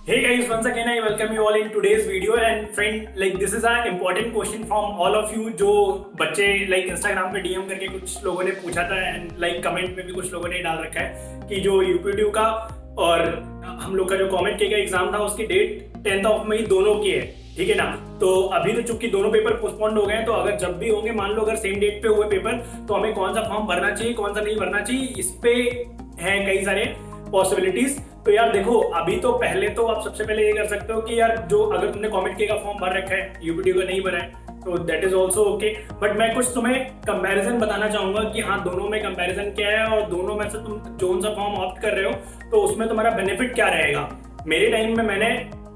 Hey guys, once again I welcome you all in today's video and friend like this is an important question from all of you जो बच्चे like Instagram पे DM करके कुछ लोगों ने पूछा था and like कमेंट में भी कुछ लोगों ने डाल रखा है कि जो यूपीट्यू का और हम लोग का जो कॉमेडके का एग्जाम था उसकी डेट 10th ऑफ मई दोनों की है, ठीक है ना। तो अभी तो चूंकि दोनों पेपर पोस्टपोन्ड हो गए हैं, तो अगर जब भी होंगे मान लो अगर सेम डेट पे हुए पेपर तो हमें कौन सा फॉर्म भरना चाहिए कौन सा नहीं भरना चाहिए, इस पे है कई सारे पॉसिबिलिटीज। तो यार देखो, अभी तो पहले तो आप सबसे पहले ये कर सकते हो कि यार जो अगर तुमने कॉमेडके का फॉर्म भर रखा है यूपीट्यू का नहीं भरा है तो that is also okay, but मैं कुछ तुम्हें कंपैरिजन बताना चाहूंगा कि हाँ दोनों में कंपैरिजन क्या है और दोनों में से तुम जो सा फॉर्म ऑप्ट कर रहे हो तो उसमें तुम्हारा बेनिफिट क्या रहेगा। मेरे टाइम में मैंने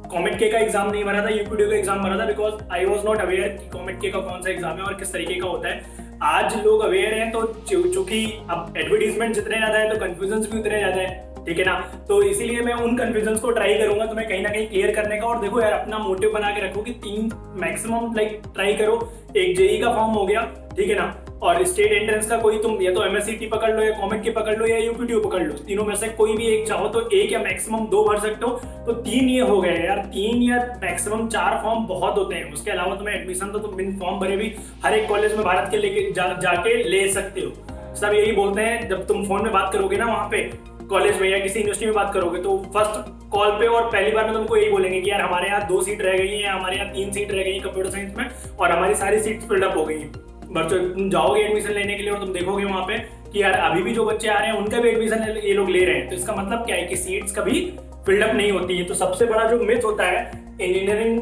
कॉमेडके का एग्जाम नहीं भरा था, यूपीट्यू का एग्जाम भरा था because I was not aware कि कॉमेडके का कौन सा एग्जाम है और किस तरीके का होता है। आज लोग अवेयर हैं तो चूंकि अब एडवर्टीजमेंट जितने ज्यादा है तो कंफ्यूजन भी उतने ज्यादा है, ठीक है ना। तो इसीलिए मैं उन कंफ्यूजन को ट्राई करूंगा तुम्हें कहीं ना कहीं क्लियर करने का। और देखो यार, अपना मोटिव बना के रखो कि 3 मैक्सिमम लाइक ट्राई करो। एक जेई का फॉर्म हो गया, ठीक है ना, और स्टेट एंट्रेंस का कोई तुम या तो एमएससीटी पकड़ लो या कॉमेडके पकड़ लो या यूपीट्यू पकड़ लो, तीनों में से कोई भी एक चाहो तो एक या मैक्सिमम 2 भर सकते हो। तो 3 ये हो गए यार, 3 या मैक्सिमम 4 फॉर्म बहुत होते हैं। उसके अलावा तुम्हें एडमिशन तो तुम बिन फॉर्म भरे भी हर एक कॉलेज में भारत के लेके जाके ले सकते हो। सब यही बोलते हैं जब तुम फोन में बात करोगे ना वहां पे कॉलेज में या किसी यूनिवर्सिटी में बात करोगे तो फर्स्ट कॉल पे और पहली बार में तुमको यही बोलेंगे कि यार हमारे यहाँ 2 सीट रह गई हैं, हमारे यहाँ 3 सीट रह गई कंप्यूटर साइंस में और हमारी सारी सीट फिल्डअप हो गई हैं। बट तुम जाओगे एडमिशन लेने के लिए और तुम देखोगे वहां पे कि यार अभी भी जो बच्चे आ रहे हैं उनका भी एडमिशन ये लोग ले रहे हैं। तो इसका मतलब क्या है कि सीट्स कभी फिल्डअप नहीं होती है। तो सबसे बड़ा जो मिथ होता है इंजीनियरिंग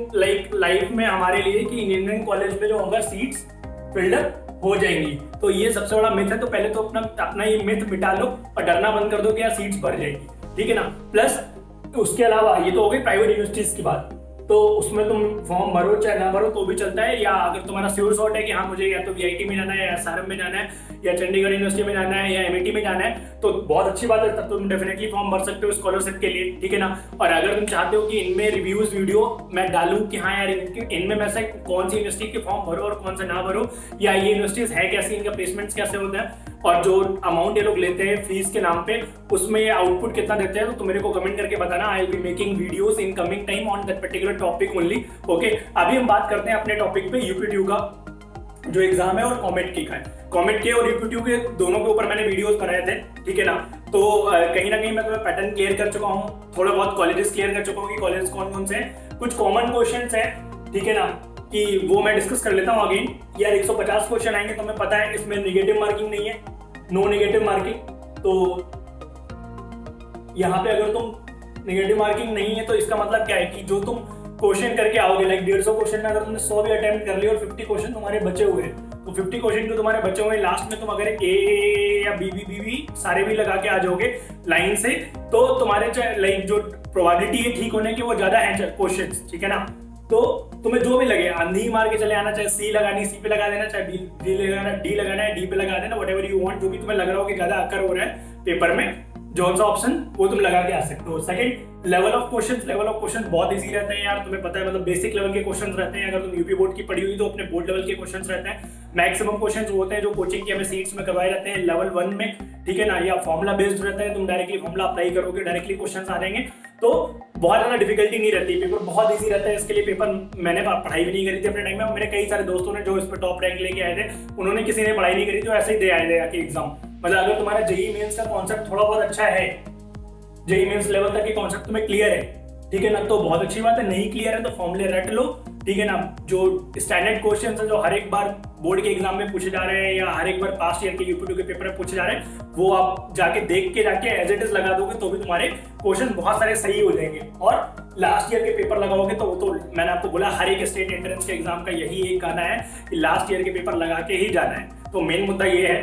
लाइफ में हमारे लिए कि इंजीनियरिंग कॉलेज में जो होगा सीट्स फिल्डअप हो जाएंगी, तो ये सबसे बड़ा मिथ है। तो पहले तो अपना ये मिथ मिटा लो और डरना बंद कर दो कि यार सीट्स भर जाएगी, ठीक है ना। प्लस उसके अलावा ये तो हो गई प्राइवेट यूनिवर्सिटीज की बात, तो उसमें तुम फॉर्म भरो चाहे ना भरो तो भी चलता है। या अगर तुम्हारा श्योर शॉट है कि हाँ मुझे या तो वीआईटी में जाना है या एसआरएम में जाना है या चंडीगढ़ यूनिवर्सिटी में जाना है या एमआईटी में जाना है तो बहुत अच्छी बात है, तब तुम डेफिनेटली फॉर्म भर सकते हो स्कॉलरशिप के लिए, ठीक है ना। और अगर तुम चाहते हो कि इनमें रिव्यूज वीडियो मैं डालूं कि हाँ यार इनमें मैं से कौन सी यूनिवर्सिटी के फॉर्म भरो और कौन सा ना भरो, या ये यूनिवर्सिटीज है कैसी, इनका प्लेसमेंट्स कैसे होता है और जो अमाउंट ये लोग लेते हैं फीस के नाम पे उसमें ये आउटपुट कितना देते हैं, तो तुम मेरे को कमेंट करके बताना। I will be making videos in coming time on that particular topic only, okay. अभी हम बात करते हैं अपने टॉपिक पे यूपीट्यू का जो एग्जाम है और कॉमेडके का है। कॉमेडके और यूपीट्यू के दोनों के ऊपर मैंने वीडियोस बनाए थे, ठीक है ना। तो कहीं ना कहीं मैं तुम्हें पैटर्न क्लियर कर चुका हूँ, थोड़ा बहुत कॉलेजेस क्लियर कर चुका हूँ कि कॉलेज कौन कौन से हैं, कुछ कॉमन क्वेश्चंस हैं, ठीक है ना, कि वो मैं डिस्कस कर लेता हूँ अगेन। यार 150 क्वेश्चन आएंगे, तुम्हें पता है इसमें निगेटिव मार्किंग नहीं है, नो नेगेटिव मार्किंग। तो यहाँ पे अगर तुम नेगेटिव मार्किंग नहीं है तो इसका मतलब क्या है कि जो तुम क्वेश्चन करके आओगे लाइक 150 क्वेश्चन में अगर तुमने 100 भी अटेम्प्ट कर लिए और 50 क्वेश्चन तुम्हारे बचे हुए तो 50 क्वेश्चन जो तुम्हारे बचे हुए लास्ट में तुम अगर ए या बी सारे भी लगा के आ जाओगे लाइन से तो तुम्हारे लाइक जो प्रोबेबिलिटी है ठीक होने की वो ज्यादा है क्वेश्चन, ठीक है ना। तो तुम्हें जो भी लगे आंधी मार के चले आना, चाहे सी लगानी सी पे लगा देना, चाहे डी लगाना डी लगाना है डी पे लगा देना, व्हाटएवर यू वांट, जो भी तुम्हें लग रहा हो कि ज्यादा अकर हो रहा है पेपर में जो सा ऑप्शन वो तुम लगा के आ सकते हो। सेकंड लेवल ऑफ क्वेश्चन बहुत इजी रहते हैं यार, तुम्हें पता है, मतलब बेसिक लेवल के क्वेश्चन रहते हैं। अगर तुम यूपी बोर्ड की पढ़ी हुई तो अपने बोर्ड लेवल के क्वेश्चन रहते हैं। मैक्सिमम क्वेश्चन होते हैं जो कोचिंग के हमें सीट्स में करवाए जाते हैं लेवल 1 में, ठीक है ना, या फॉर्मुला बेस्ड रहता है, तुम डायरेक्टली फॉर्मुला अप्लाई करोगे डायरेक्टली क्वेश्चन आ जाएंगे, तो बहुत ज्यादा डिफिकल्टी नहीं रहती, पेपर बहुत ईजी रहता है। इसके लिए पेपर मैंने पढ़ाई भी नहीं करी थी अपने टाइम में, मेरे कई सारे दोस्तों ने जो इसमें टॉप रैंक लेके आए थे उन्होंने किसी ने पढ़ाई नहीं करी तो ऐसे ही दे आए थे आके एग्जाम। मतलब अगर तुम्हारा जेईई मेंस का कॉन्सेप्ट थोड़ा बहुत अच्छा है, जेईई मेंस लेवल तक के कॉन्सेप्ट तुम्हें क्लियर है, ठीक है ना, तो बहुत अच्छी बात है। नहीं क्लियर है तो फॉर्मूले रट लो, ठीक है ना। जो स्टैंडर्ड क्वेश्चंस है जो हर एक बार बोर्ड के एग्जाम में पूछे जा रहे हैं या हर एक बार पास्ट ईयर के यूपीट्यू के पेपर में पूछे जा रहे हैं वो आप जाके देख के जाके एज इट इज लगा दोगे तो भी तुम्हारे क्वेश्चन बहुत सारे सही हो जाएंगे। और लास्ट ईयर के पेपर लगाओगे तो मैंने आपको बोला हर एक स्टेट एंट्रेंस के एग्जाम का यही एक कहना है कि लास्ट ईयर के पेपर लगा के ही जाना है, तो मेन मुद्दा ये है।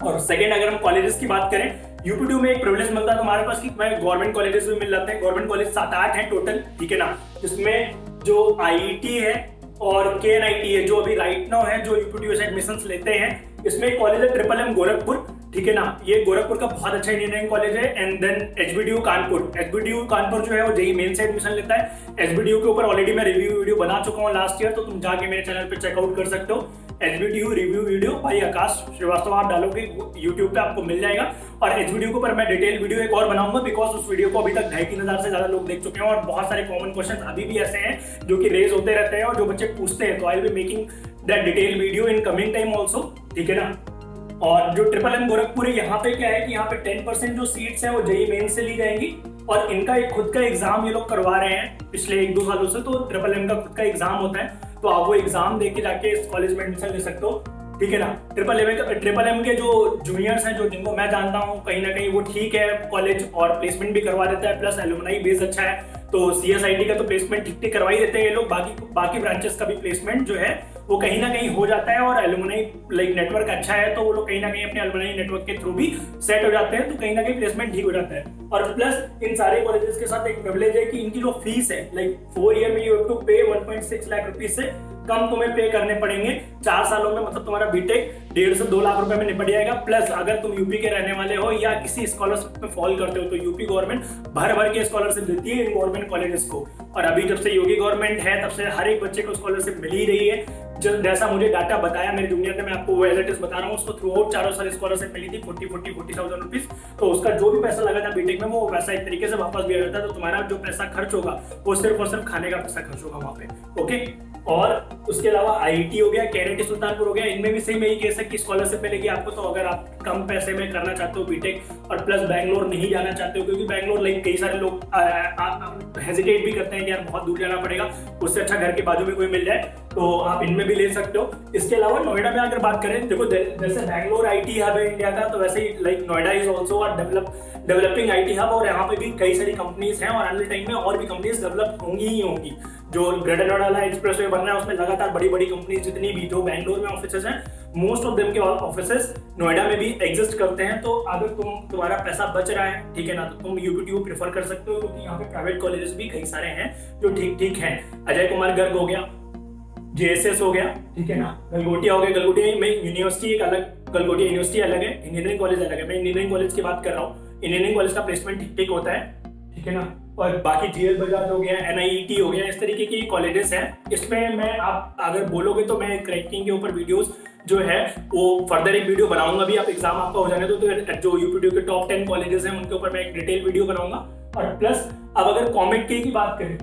और सेकेंड, अगर हम कॉलेजेस की बात करें, यूपीट्यू में एक प्रिविलेज मिलता है तुम्हारे पास कि गवर्नमेंट कॉलेजेस भी मिल जाते हैं। गवर्नमेंट कॉलेज 7-8 हैं टोटल, ठीक है ना, जिसमें जो आईआईटी है और केएनआईटी है जो अभी राइट नाउ है जो यूपीट्यू से एडमिशंस लेते हैं। इसमें एक कॉलेज है ट्रिपल एम गोरखपुर, ठीक है ना, ये गोरखपुर का बहुत अच्छा इंजीनियरिंग कॉलेज है। एंड देन एचबीडीयू कानपुर जो है वो जेईई मेन से एडमिशन लेता है। एचबीडीयू के ऊपर ऑलरेडी मैं रिव्यू वीडियो बना चुका हूँ लास्ट ईयर, तो तुम जाके मेरे चैनल पे चेकआउट कर सकते हो। HBTU रिव्यू वीडियो भाई आकाश श्रीवास्तव आप डालोगे यूट्यूब पे आपको मिल जाएगा। और HBTU के ऊपर मैं डिटेल वीडियो एक और बनाऊंगा, बिकॉज उस वीडियो को अभी तक 2,500-3,000 से ज्यादा लोग देख चुके हैं और बहुत सारे कॉमन क्वेश्चन अभी भी ऐसे हैं जो कि रेज होते रहते हैं और जो बच्चे पूछते हैं। तो I will be making that detail video in coming time also, ठीक है ना। और जो ट्रिपल गोरखपुर है, यहाँ पे क्या है कि यहाँ पे 10% जो सीट्स हैं वो जेईई मेन से ली जाएंगी और इनका एक खुद का एग्जाम ये लोग करवा रहे हैं पिछले 1-2 सालों से। तो ट्रिपल का खुद का एग्जाम होता है, तो आप वो एग्जाम दे के जाके इस कॉलेज में एडमिशन ले सकते हो, ठीक है ना। ट्रिपल एम के जो जूनियर्स हैं, जो जिनको मैं जानता हूँ, कहीं ना कहीं वो ठीक है कॉलेज और प्लेसमेंट भी करवा देता है, प्लस एलुमनाई बेस अच्छा है। तो CSIT का तो प्लेसमेंट ठीक ठीक करवा ही देते हैं ये लोग, बाकी ब्रांचेस का भी प्लेसमेंट जो है वो कहीं ना कहीं हो जाता है और एलुमनाई लाइक नेटवर्क अच्छा है तो वो लोग कहीं ना कहीं अपने एलुमनाई नेटवर्क के थ्रू भी सेट हो जाते हैं, तो कहीं ना कहीं प्लेसमेंट ठीक हो जाता है। और प्लस इन सारे कॉलेजेस के साथ एक प्रिविलेज है कि इनकी जो फीस है लाइक 4 ईयर में यू हैव टू पे 1.6 लाख रुपीज से कम तुम्हें पे करने पड़ेंगे 4 सालों में। मतलब तुम्हारा बीटेक 1.5 से 2 लाख रुपए में निपट जाएगा। प्लस अगर तुम यूपी के रहने वाले हो या किसी स्कॉलरशिप में फॉल करते हो तो यूपी गवर्नमेंट भर के स्कॉलरशिप देती है इन गवर्नमेंट कॉलेजेस को। और अभी जब से योगी गवर्नमेंट है तब से हर एक बच्चे को स्कॉलरशिप मिल ही रही है। जैसा मुझे डाटा बताया मेरे जूनियर ने, मैं आपको वो एज इट इज बता रहा हूँ, उसको थ्रू आउट 4 साल स्कॉलरशिप मिली थी 40,000 रुपीज। तो उसका जो भी पैसा लगा था बीटेक में वो पैसा एक तरीके से वापस दिया जाता है। तो तुम्हारा जो पैसा खर्च होगा वो सिर्फ और सिर्फ खाने का पैसा खर्च होगा वहाँ पे, ओके। और उसके अलावा IIT हो गया, KNIT सुल्तानपुर हो गया, इनमें भी सेम यही केस है कि स्कॉलरशिप मिलेगी आपको। तो अगर आप कम पैसे में करना चाहते हो बीटेक और प्लस बैंगलोर नहीं जाना चाहते हो, क्योंकि बैंगलोर लाइक कई सारे लोग हेजिटेट भी करते हैं कि यार बहुत दूर जाना पड़ेगा, उससे अच्छा घर के बाजू में कोई मिल जाए, तो आप इनमें भी ले सकते हो। इसके अलावा नोएडा में अगर बात करें, देखो जैसे बैंगलोर IT हब है इंडिया का, तो वैसे ही like Noida is also a developing IT hub और यहाँ पे भी कई सारी कंपनीज हैं और आने टाइम में और भी कंपनीज डेवलप होंगी ही होंगी। जो ग्रेटर नोएडा वाला एक्सप्रेसवे बन रहा है उसमें लगातार बड़ी बड़ी कंपनीज जितनी भी जो बैंगलोर में ऑफिसेज हैं, मोस्ट ऑफ देम के ऑफिसेज नोएडा में भी एग्जिस्ट करते हैं। तो अगर तुम्हारा पैसा बच रहा है, ठीक है ना, तो तुम UPTU प्रेफर कर सकते हो, क्योंकि यहाँ पे प्राइवेट कॉलेजेस भी कई सारे हैं जो ठीक हैं। अजय कुमार गर्ग हो गया, JSS हो गया, ठीक है ना, गलगोटिया हो गया। गलगोटिया में यूनिवर्सिटी एक अलग, गलगोटिया यूनिवर्सिटी अलग है, इंजीनियरिंग कॉलेज अलग है। मैं इंजीनियरिंग कॉलेज की बात कर रहा हूँ। इंजीनियरिंग कॉलेज का प्लेसमेंट ठीक होता है, ठीक है ना। और बाकी GL बजाज हो गया, NIET हो गया, इस तरीके के कॉलेजेस हैं। इसमें मैं आप अगर बोलोगे तो मैं क्रैकिंग के ऊपर वीडियोस जो है वो फर्दर एक वीडियो बनाऊंगा भी। आप एग्जाम आपका हो जाने दो तो जो UPTU के टॉप 10 कॉलेजेस हैं उनके ऊपर मैं एक डिटेल वीडियो बनाऊंगा। और प्लस अब अगर Comedk की बात करें,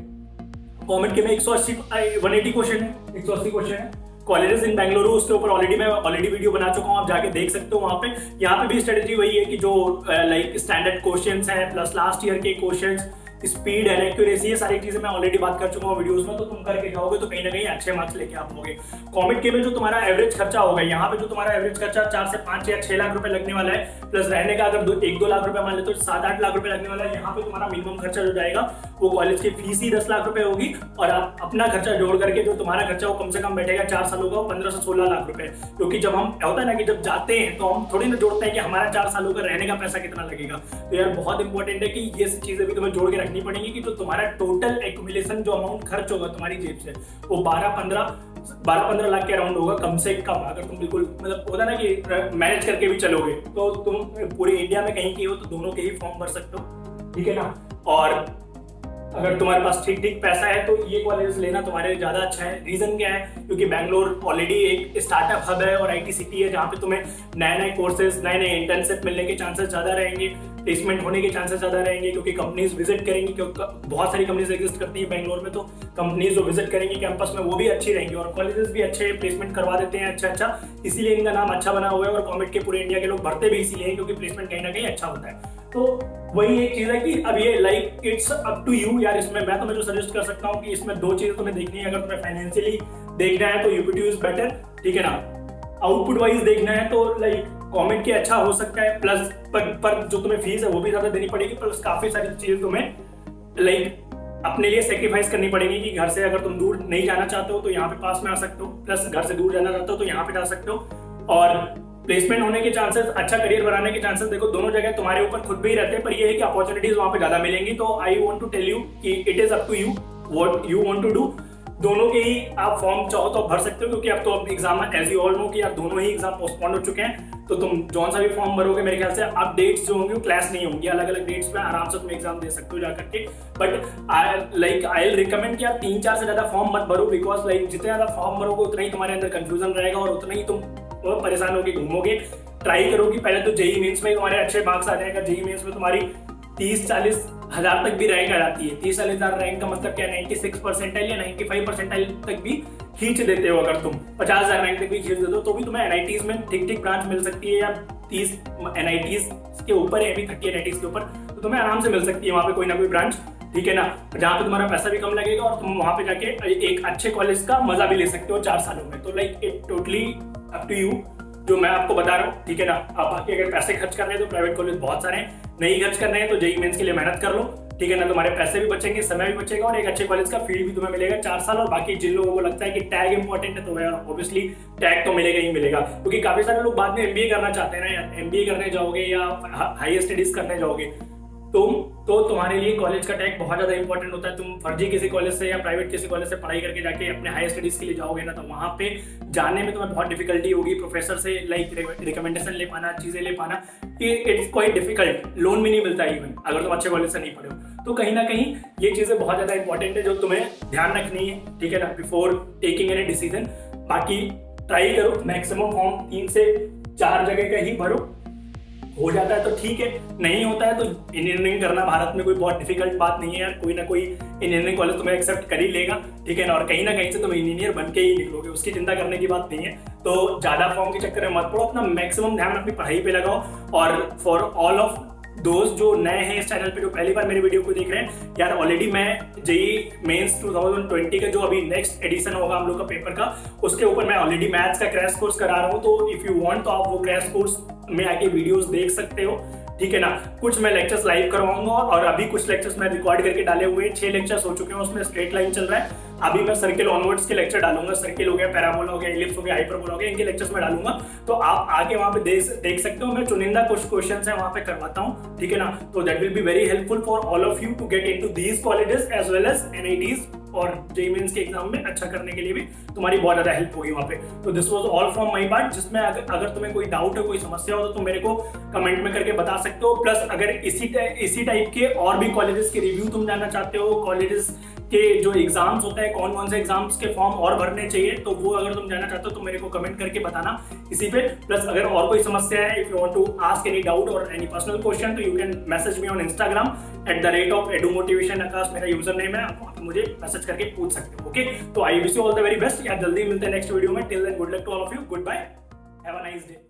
Comedk में 180 क्वेश्चन है कॉलेजेस इन बेंगलुरु, उसके ऊपर ऑलरेडी वीडियो बना चुका हूँ, आप जाके देख सकते हो वहाँ पे। यहाँ पे भी स्ट्रेटेजी वही है कि जो लाइक स्टैंडर्ड क्वेश्चंस हैं प्लस लास्ट ईयर के क्वेश्चंस, स्पीड एंड एक्यूरेसी, ये सारी चीजें मैं ऑलरेडी बात कर चुका हूँ वीडियोस में। तो तुम करके जाओगे तो कहीं ना कहीं अच्छे मार्क्स लेके आप होगे। Comedk में जो तुम्हारा एवरेज खर्चा होगा, यहाँ पे जो तुम्हारा एवरेज खर्चा 4 से 5 या 6 लाख रुपए लगने वाला है, प्लस रहने का अगर 1-2 लाख रुपए मान ले तो 7-8 लाख रुपए लगने वाला है। यहाँ पे तुम्हारा मिनिमम खर्चा जो जाएगा वो कॉलेज की फीस ही 10 लाख रुपए होगी और आप अपना खर्चा जोड़ करके जो तुम्हारा खर्चा वो कम से कम बैठेगा 4 सालों का 15 से 16 लाख रुपए। क्योंकि जब हम होता है ना कि जब जाते हैं तो हम थोड़ी ना जोड़ते हैं कि हमारा 4 सालों का रहने का पैसा कितना लगेगा। तो यार बहुत इंपॉर्टेंट है कि ये चीजें भी तुम्हें जोड़ के रखनी पड़ेगी कि जो तुम्हारा टोटल एक्यूमुलेशन जो अमाउंट खर्च होगा तुम्हारी जेब से वो 12-15 लाख के अराउंड होगा कम से कम। अगर तुम बिल्कुल मतलब होता ना कि मैनेज करके भी चलोगे तो तुम पूरे इंडिया में कहीं की हो तो दोनों के ही फॉर्म भर सकते हो, ठीक है ना। और अगर तुम्हारे पास ठीक पैसा है तो ये कॉलेज लेना तुम्हारे लिए ज्यादा अच्छा है। रीजन क्या है, क्योंकि बैंगलोर ऑलरेडी एक स्टार्टअप हब है और IT सिटी है जहाँ पे तुम्हें नए कोर्सेज, नए इंटर्नशिप मिलने के चांसेस ज्यादा रहेंगे, प्लेसमेंट होने के चांसेस ज्यादा रहेंगे, क्योंकि कंपनीज विजिट करेंगी, क्योंकि बहुत सारी कंपनीज एग्जिस्ट करती है बैंगलोर में। तो कंपनीज जो विजिट करेंगी कैंपस में वो भी अच्छी रहेंगी और कॉलेजेस भी अच्छे प्लेसमेंट करवा देते हैं अच्छा, इसीलिए इनका नाम अच्छा बना हुआ है। और Comedk पूरे इंडिया के लोग भरते भी इसीलिए हैं क्योंकि प्लेसमेंट कहीं ना कहीं अच्छा होता है। तो वही एक चीज है कि अब ये like it's up to you यार। इसमें मैं तुम्हें जो सजेस्ट कर सकता हूँ कि इसमें 2 चीजें तुम्हें देखनी है। अगर तुम्हें फाइनेंशियली देखना है तो UPTU इज बेटर, ठीक है ना। आउटपुट वाइज देखना है तो लाइक Comedk अच्छा हो सकता है, प्लस पर जो तुम्हें फीस है वो भी ज्यादा देनी पड़ेगी, प्लस काफी सारी चीजें तुम्हें लाइक अपने लिए सेक्रीफाइस करनी पड़ेगी कि घर से अगर तुम दूर नहीं जाना चाहते हो तो यहाँ पे पास में आ सकते हो, प्लस घर से दूर जाना चाहते हो तो यहाँ पे जा सकते हो। और प्लेसमेंट होने के चांसेस, अच्छा करियर बनाने के चांसेस देखो दोनों जगह तुम्हारे ऊपर खुद पे ही रहते हैं, पर ये है कि अपॉर्चुनिटीज वहां पे ज्यादा मिलेंगी। तो I want to tell you कि it is up to you what you want to do. दोनों के ही आप फॉर्म चाहो तो भर सकते हो, क्योंकि अब तो exam as you all know कि आप दोनों ही एग्जाम पोस्टपोन हो चुके हैं। तो तुम जौन सा भी फॉर्म भरोगे मेरे ख्याल से अब डेट्स जो होंगी वो क्लैश नहीं होंगी, अलग अलग डेट्स में आराम से तुम एग्जाम दे सकते हो जाकर के। बट आई रिकमेंड कि आप 3-4 से ज्यादा फॉर्म मत भरो, बिकॉज लाइक जितने ज्यादा फॉर्म भरोगे उतना ही तुम्हारे अंदर कंफ्यूजन रहेगा और उतना ही तुम परेशान होकर घूमोगे। ट्राई करो कि पहले तो जेई मेंस में तुम्हारे अच्छे मार्क्स आ जाएगा। जेई मेंस में तुम्हारी 30-40 हजार तक भी रैंक आ जाती है। 30-40 हजार रैंक का मतलब क्या, 96 परसेंटाइल या 95 परसेंटाइल तक भी खींच देते हो। अगर तुम 50 हजार रैंक तक भी खींच देते हो तो भी तुम्हें एनआईटीज में ठीक ठीक ब्रांच मिल सकती है, या 30 एनआईटीज के ऊपर है, अभी 30 एनआईटीज के ऊपर, तो तुम्हें आराम से मिल सकती है वहाँ पे कोई ना कोई ब्रांच, ठीक है ना, जहाँ पे तुम्हारा पैसा भी कम लगेगा और तुम वहाँ पे जाके एक अच्छे कॉलेज का मजा भी ले सकते हो 4 सालों में। तो like it totally up to you जो मैं आपको बता रहा हूँ, ठीक है ना। आप बाकी अगर पैसे खर्च कर रहे हैं तो प्राइवेट कॉलेज बहुत सारे हैं, नहीं खर्च कर रहे हैं तो जेई मेंस के लिए मेहनत कर लो, ठीक है ना। तुम्हारे पैसे भी बचेंगे, समय भी बचेगा और एक अच्छे कॉलेज का फील्ड भी तुम्हें मिलेगा 4 साल। और बाकी जिन लोगों को लगता है कि टैग इंपॉर्टेंट है तो ऑब्वियसली टैग तो मिलेगा ही मिलेगा, क्योंकि काफी सारे लोग बाद में एमबीए करना चाहते हैं ना यार। एमबीए करने जाओगे या हाई स्टडीज करने जाओगे तो तुम्हारे लिए कॉलेज का टैग बहुत ज्यादा इंपॉर्टेंट होता है। तुम फर्जी किसी कॉलेज से या प्राइवेट किसी कॉलेज से पढ़ाई करके जाके अपने हाई स्टडीज के लिए जाओगे ना, तो वहां पे जाने में तुम्हें बहुत डिफिकल्टी होगी। प्रोफेसर से लाइक रिकमेंडेशन ले पाना, चीजें ले पाना, इट्स क्वाइट डिफिकल्ट। लोन भी नहीं मिलता इवन अगर तुम अच्छे कॉलेज से नहीं पढ़े हो। तो कहीं ना कहीं ये चीजें बहुत ज्यादा इंपॉर्टेंट है जो तुम्हें ध्यान रखनी है, ठीक है ना, बिफोर टेकिंग एनी डिसीजन। बाकी ट्राई करो, मैक्सिमम फॉर्म 3 से 4 जगह का ही भरो। हो जाता है तो ठीक है, नहीं होता है तो इंजीनियरिंग करना भारत में कोई बहुत डिफिकल्ट बात नहीं है यार। कोई ना कोई इंजीनियरिंग कॉलेज तुम्हें एक्सेप्ट कर ही लेगा, ठीक है ना, और कहीं ना कहीं से तुम इंजीनियर बन के ही निकलोगे, उसकी चिंता करने की बात नहीं है। तो ज्यादा फॉर्म के चक्कर में मत पड़ो, अपना मैक्सिमम ध्यान अपनी पढ़ाई पे लगाओ। और फॉर ऑल ऑफ दोस्त जो नए हैं इस चैनल पे, जो पहली बार मेरी वीडियो को देख रहे हैं यार, ऑलरेडी मैं जेई मेंस 2020 का जो अभी नेक्स्ट एडिशन होगा हम लोग का पेपर का, उसके ऊपर मैं ऑलरेडी मैथ्स का क्रैश कोर्स करा रहा हूँ। तो इफ यू वांट तो आप वो क्रैश कोर्स में आके वीडियोस देख सकते हो, ठीक है ना। कुछ मैं लेक्चर्स लाइव करवाऊंगा और अभी कुछ लेक्चर्स मैं रिकॉर्ड करके डाले हुए हैं। 6 लेक्चर्स हो चुके हैं, उसमें स्ट्रेट लाइन चल रहा है। अभी मैं सर्किल ऑनवर्ड्स के लेक्चर डालूंगा। सर्किल हो गया, पैराबोला हो गया, इलिप्स हो गया, हाइपरबोला हो गया, इनके लेक्चर्स में डालूंगा। तो आप आके वहां पे देख सकते हो। मैं चुनिंदा कुछ क्वेश्चंस है वहां पे करवाता हूँ, ठीक है ना। तो that will be very helpful for all of you to get into these colleges as well as NITs, और जेईई मेंस के एग्जाम में अच्छा करने के लिए भी तुम्हारी बहुत ज्यादा हेल्प होगी वहां पे। तो this was all from my part. जिसमें अगर तुम्हें कोई डाउट है, कोई समस्या हो तो तुम मेरे को कमेंट में करके बता सकते हो। प्लस अगर इसी टाइप के और भी कॉलेजेस के रिव्यू तुम जानना चाहते हो, कॉलेजेस के जो एग्जाम्स होता है, कौन कौन से एग्जाम्स के फॉर्म और भरने चाहिए, तो वो अगर तुम जानना चाहते हो तो मेरे को कमेंट करके बताना इसी पे। प्लस अगर और कोई समस्या है, if you want to ask any doubt और एनी पर्सनल क्वेश्चन, तो you can message me on Instagram @edumotivation Akash मेरा यूजर नेम है। आप मुझे मैसेज करके पूछ सकते हो, ओके। तो I wish you all the very best यार, जल्दी मिलते हैं नेक्स्ट वीडियो में। Till then good luck to all of you, goodbye, have a nice day.